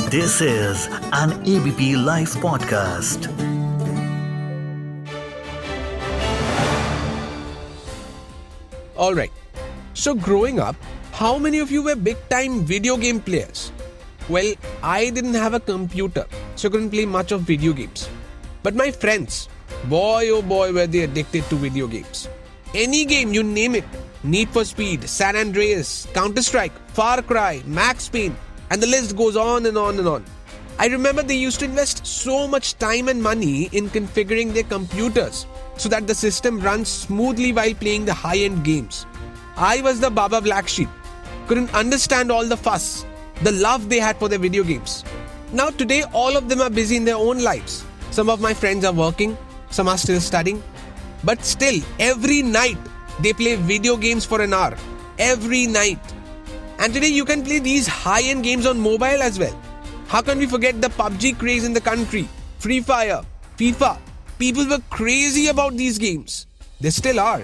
This is an ABP Live Podcast. Alright, so growing up, how many of you were big-time video game players? Well, I didn't have a computer, so couldn't play much of video games. But my friends, boy oh boy were they addicted to video games. Any game, you name it. Need for Speed, San Andreas, Counter-Strike, Far Cry, Max Payne, and the list goes on and on and on. I remember they used to invest so much time and money in configuring their computers so that the system runs smoothly while playing the high-end games. I was the Baba Black Sheep. Couldn't understand all the fuss, the love they had for their video games. Now today, all of them are busy in their own lives. Some of my friends are working, some are still studying. But still, every night, they play video games for an hour. Every night. And today you can play these high-end games on mobile as well. How can we forget the PUBG craze in the country? Free Fire, FIFA. People were crazy about these games. They still are.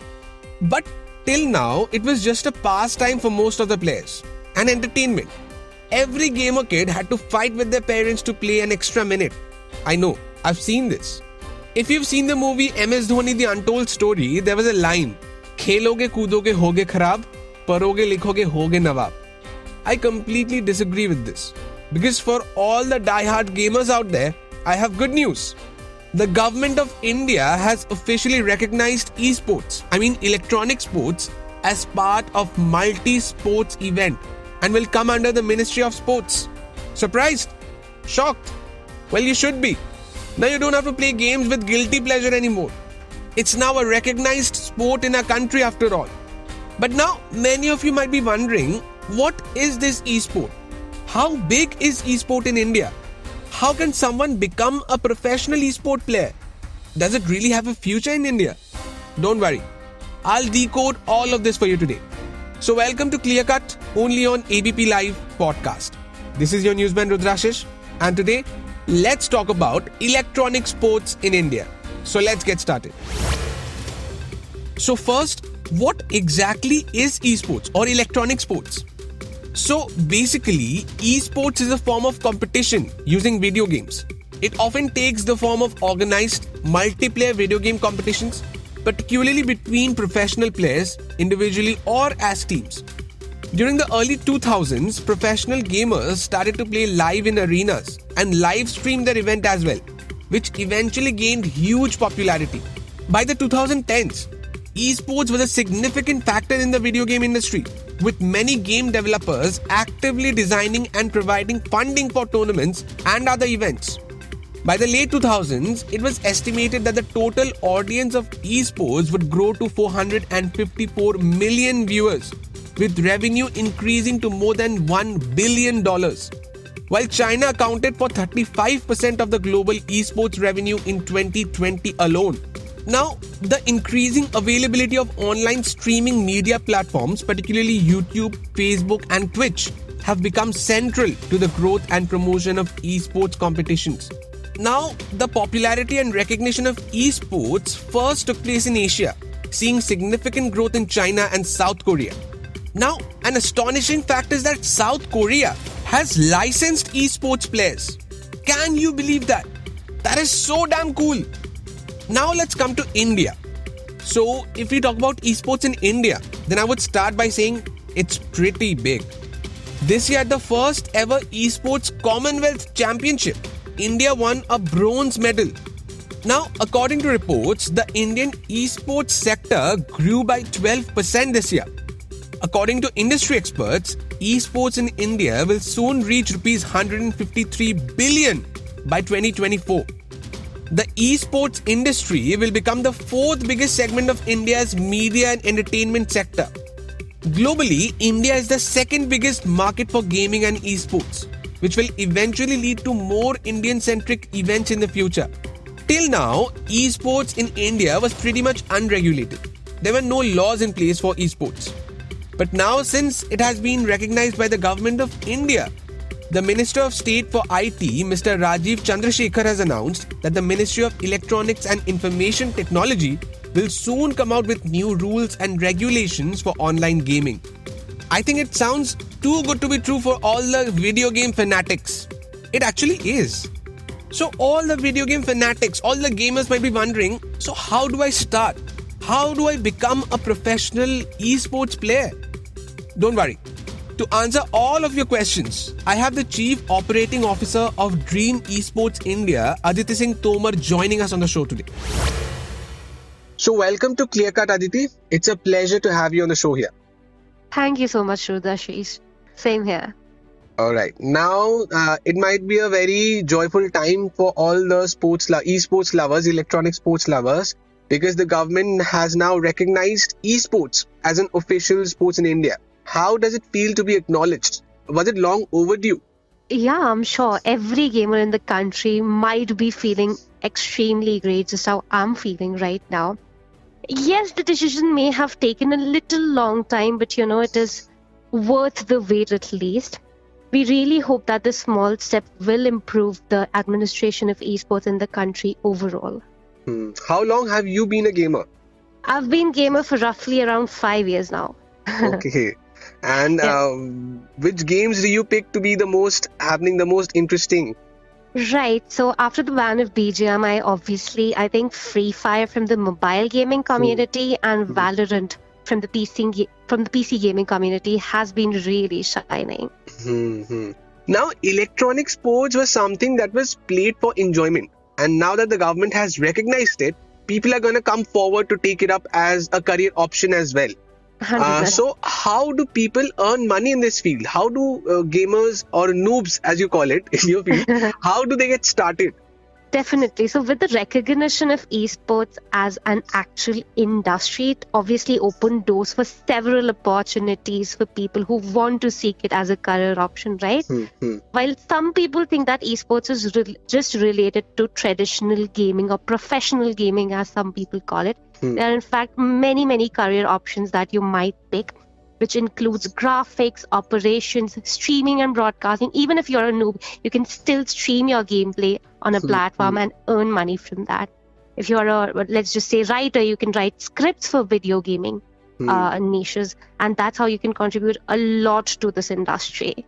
But till now, it was just a pastime for most of the players. An entertainment. Every gamer kid had to fight with their parents to play an extra minute. I know, I've seen this. If you've seen the movie MS Dhoni The Untold Story, there was a line, "Kheloge koodoge hoge kharab, paroge likhoge hoge nawab." I completely disagree with this. Because for all the die-hard gamers out there, I have good news. The government of India has officially recognized esports, electronic sports, as part of multi-sports event and will come under the Ministry of Sports. Surprised? Shocked? Well, you should be. Now you don't have to play games with guilty pleasure anymore. It's now a recognized sport in our country after all. But now, many of you might be wondering, what is this esport? How big is esport in India? How can someone become a professional esport player? Does it really have a future in India? Don't worry. I'll decode all of this for you today. So welcome to Clear Cut, only on ABP Live Podcast. This is your newsman Rudrashish, and today, let's talk about electronic sports in India. So let's get started. So first, what exactly is esports or electronic sports? So basically, esports is a form of competition using video games. It often takes the form of organized multiplayer video game competitions, particularly between professional players, individually or as teams. During the early 2000s, professional gamers started to play live in arenas and live stream their event as well, which eventually gained huge popularity. By the 2010s, esports was a significant factor in the video game industry, with many game developers actively designing and providing funding for tournaments and other events. By the late 2000s, it was estimated that the total audience of esports would grow to 454 million viewers, with revenue increasing to more than $1 billion. While China accounted for 35% of the global esports revenue in 2020 alone. Now, the increasing availability of online streaming media platforms, particularly YouTube, Facebook, and Twitch, have become central to the growth and promotion of esports competitions. Now, the popularity and recognition of esports first took place in Asia, seeing significant growth in China and South Korea. Now, an astonishing fact is that South Korea has licensed esports players. Can you believe that? That is so damn cool. Now let's come to India. So if we talk about esports in India, then I would start by saying it's pretty big. This year, at the first ever esports Commonwealth Championship, India won a bronze medal. Now, according to reports, the Indian esports sector grew by 12% this year. According to industry experts, esports in India will soon reach rupees 153 billion by 2024. The esports industry will become the fourth biggest segment of India's media and entertainment sector. Globally, India is the second biggest market for gaming and esports, which will eventually lead to more Indian-centric events in the future. Till now, esports in India was pretty much unregulated. There were no laws in place for esports. But now, since it has been recognized by the government of India, the Minister of State for IT, Mr. Rajiv Chandrasekhar, has announced that the Ministry of Electronics and Information Technology will soon come out with new rules and regulations for online gaming. I think it sounds too good to be true for all the video game fanatics. It actually is. So all the video game fanatics, all the gamers might be wondering, so how do I start? How do I become a professional esports player? Don't worry. To answer all of your questions, I have the Chief Operating Officer of Dream Esports India, Aditi Singh Tomar, joining us on the show today. So welcome to Clearcut, Aditi. It's a pleasure to have you on the show here. Thank you so much, Rudashish. Same here. All right. Now, it might be a very joyful time for all the esports lovers, electronic sports lovers, because the government has now recognized esports as an official sports in India. How does it feel to be acknowledged? Was it long overdue? Yeah, I'm sure every gamer in the country might be feeling extremely great, just how I'm feeling right now. Yes, the decision may have taken a little long time, but it is worth the wait at least. We really hope that this small step will improve the administration of esports in the country overall. How long have you been a gamer? I've been gamer for roughly around 5 years now. Okay. And which games do you pick to be the most interesting? Right. So after the ban of BGMI, I think Free Fire from the mobile gaming community and Valorant from the PC gaming community has been really shining. Now, electronic sports was something that was played for enjoyment, and now that the government has recognized it, people are going to come forward to take it up as a career option as well. 100%. So how do people earn money in this field? How do gamers or noobs, as you call it in your field, how do they get started? Definitely. So with the recognition of esports as an actual industry, it obviously opened doors for several opportunities for people who want to seek it as a career option, right? While some people think that esports is just related to traditional gaming or professional gaming, as some people call it, there are in fact many career options that you might pick, which includes graphics, operations, streaming and broadcasting. Even if you're a noob, you can still stream your gameplay on a platform and earn money from that. If you're let's just say, writer, you can write scripts for video gaming niches, and that's how you can contribute a lot to this industry.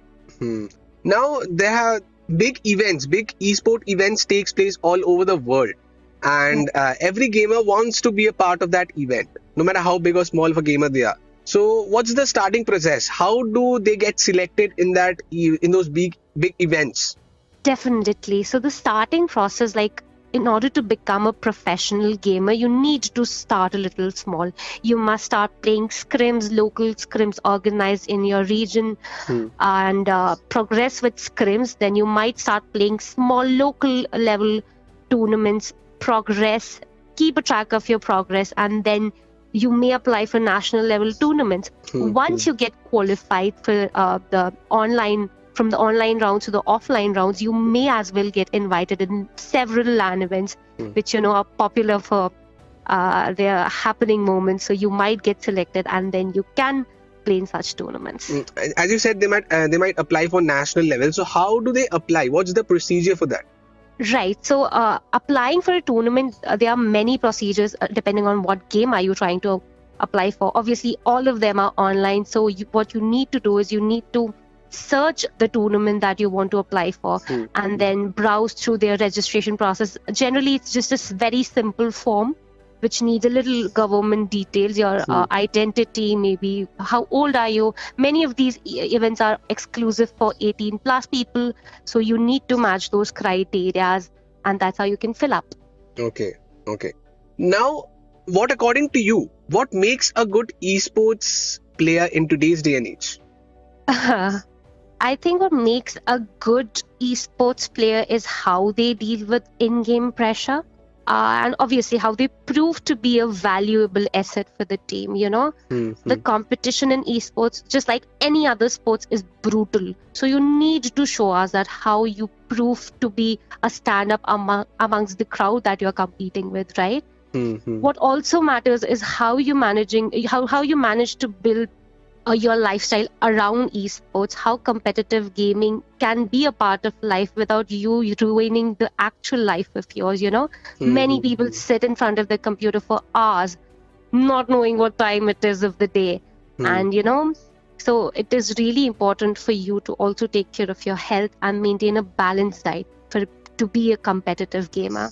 Now, there are big esport events takes place all over the world, and every gamer wants to be a part of that event, no matter how big or small of a gamer they are. So what's the starting process? How do they get selected in those big events? Definitely. So the starting process, in order to become a professional gamer, you need to start a little small. You must start playing scrims, local scrims organized in your region, and progress with scrims. Then you might start playing small local level tournaments, keep a track of your progress, and then you may apply for national level tournaments. Once you get qualified for from the online rounds to the offline rounds, you may as well get invited in several LAN events, which are popular for their happening moments. So you might get selected, and then you can play in such tournaments. As you said, they might apply for national level. So how do they apply? What's the procedure for that? Right. So applying for a tournament, there are many procedures depending on what game are you trying to apply for. Obviously, all of them are online. So what you need to do is you need to search the tournament that you want to apply for and then browse through their registration process. Generally, it's just a very simple form which needs a little government details, your identity, maybe how old are you. Many of these events are exclusive for 18 plus people, so you need to match those criteria, and that's how you can fill up. Okay. Now, what according to you, what makes a good esports player in today's day and age? I think what makes a good esports player is how they deal with in-game pressure. And obviously how they prove to be a valuable asset for the team, The competition in esports, just like any other sports, is brutal. So you need to show us that how you prove to be a stand-up amongst the crowd that you're competing with, right? What also matters is how you manage to build your lifestyle around esports, how competitive gaming can be a part of life without you ruining the actual life of yours, Many people sit in front of the computer for hours, not knowing what time it is of the day. And, So it is really important for you to also take care of your health and maintain a balanced diet to be a competitive gamer.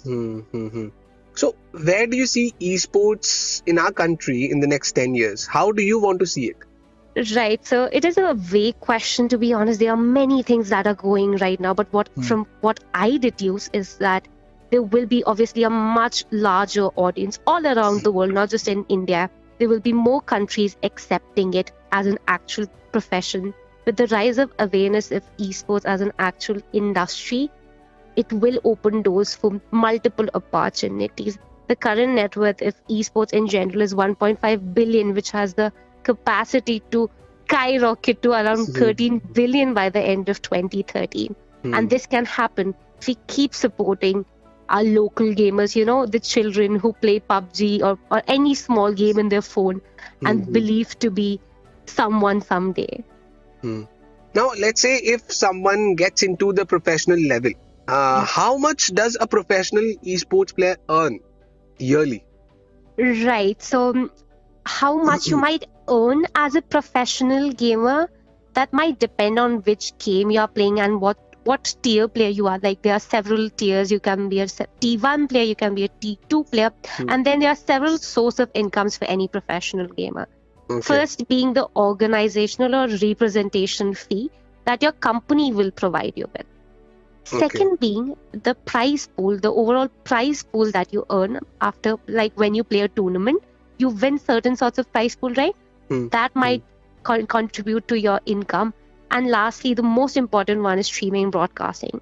So where do you see esports in our country in the next 10 years? How do you want to see it? Right. So it is a vague question, to be honest. There are many things that are going right now, but from what I deduce is that there will be obviously a much larger audience all around the world, not just in India. There will be more countries accepting it as an actual profession. With the rise of awareness of esports as an actual industry, it will open doors for multiple opportunities. The current net worth of esports in general is 1.5 billion, which has the capacity to skyrocket to around 13 billion by the end of 2030. And this can happen if we keep supporting our local gamers, the children who play PUBG or any small game in their phone and believe to be someone someday. Now, let's say if someone gets into the professional level, how much does a professional esports player earn yearly? Right. So how much you might earn as a professional gamer, that might depend on which game you are playing and what tier player you are. Like there are several tiers. You can be a T1 player, you can be a T2 player, and then there are several sources of incomes for any professional gamer. First being the organizational or representation fee that your company will provide you with. Second being the prize pool, the overall prize pool that you earn after, like when you play a tournament, you win certain sorts of prize pool, right? That might contribute to your income. And lastly, the most important one is streaming broadcasting.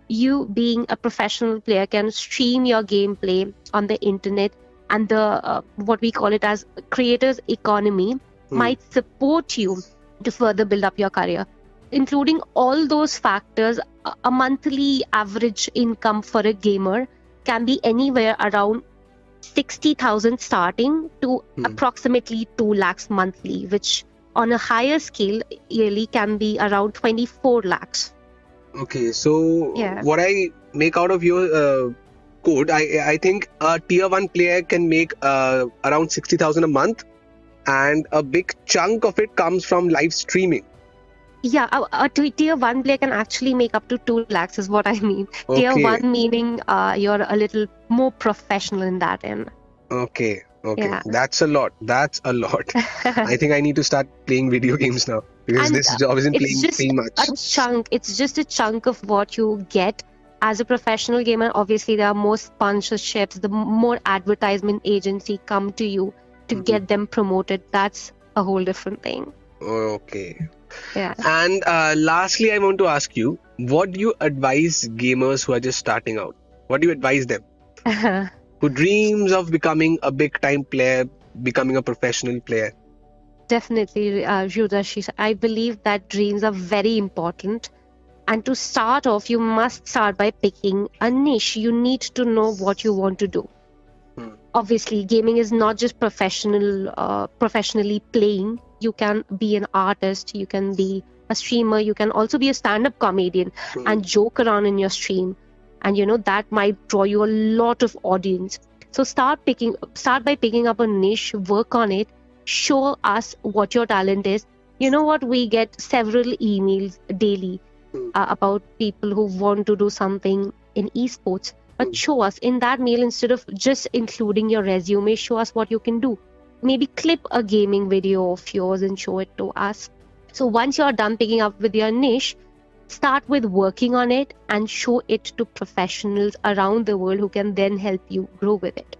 You being a professional player can stream your gameplay on the internet, and the what we call it as creators economy might support you to further build up your career. Including all those factors, a monthly average income for a gamer can be anywhere around 60,000 starting to approximately 2 lakhs monthly, which on a higher scale yearly can be around 24 lakhs. Okay, so what I make out of your code, I think a tier 1 player can make around 60,000 a month, and a big chunk of it comes from live streaming. Yeah, a tier 1 player can actually make up to 2 lakhs is what I mean. Tier 1 meaning you're a little more professional in that end. Okay. That's a lot. I think I need to start playing video games now, because this job isn't paying much. It's just a chunk of what you get as a professional gamer. Obviously, there are more sponsorships, the more advertisement agency come to you to get them promoted. That's a whole different thing. Okay. Yeah. And lastly, I want to ask you, what do you advise gamers who are just starting out? What do you advise them? Who dreams of becoming a big time player, becoming a professional player? Definitely, Yudashi. I believe that dreams are very important. And to start off, you must start by picking a niche. You need to know what you want to do. Obviously, gaming is not just professionally playing. You can be an artist, you can be a streamer, you can also be a stand-up comedian and joke around in your stream. And that might draw you a lot of audience. So start by picking up a niche, work on it, show us what your talent is. You know what? We get several emails daily about people who want to do something in esports. But show us in that mail, instead of just including your resume, show us what you can do. Maybe clip a gaming video of yours and show it to us. So once you're done picking up with your niche, start with working on it and show it to professionals around the world who can then help you grow with it.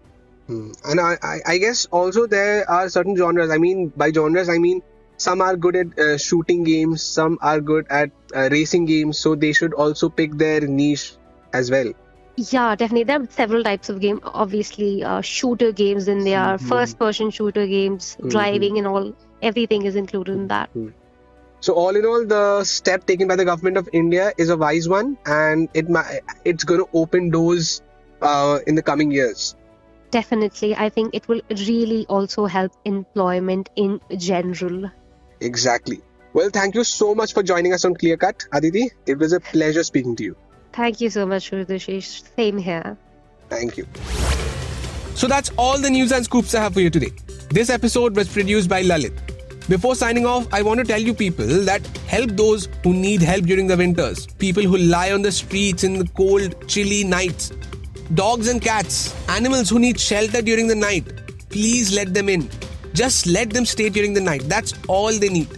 And I guess also there are certain genres. I mean, by genres, I mean some are good at shooting games, some are good at racing games. So they should also pick their niche as well. Yeah, definitely. There are several types of games. Obviously, shooter games, and there are first-person shooter games, driving and all. Everything is included in that. So all in all, the step taken by the government of India is a wise one, and it's going to open doors in the coming years. Definitely. I think it will really also help employment in general. Exactly. Well, thank you so much for joining us on Clear Cut, Aditi. It was a pleasure speaking to you. Thank you so much, Rudashish. Same here. Thank you. So that's all the news and scoops I have for you today. This episode was produced by Lalit. Before signing off, I want to tell you people that help those who need help during the winters. People who lie on the streets in the cold, chilly nights. Dogs and cats, animals who need shelter during the night. Please let them in. Just let them stay during the night. That's all they need.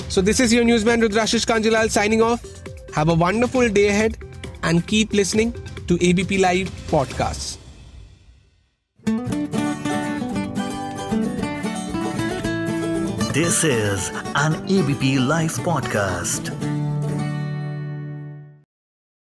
So this is your newsman Rudrashish Kanjilal signing off. Have a wonderful day ahead and keep listening to ABP Live Podcasts. This is an ABP Live Podcast.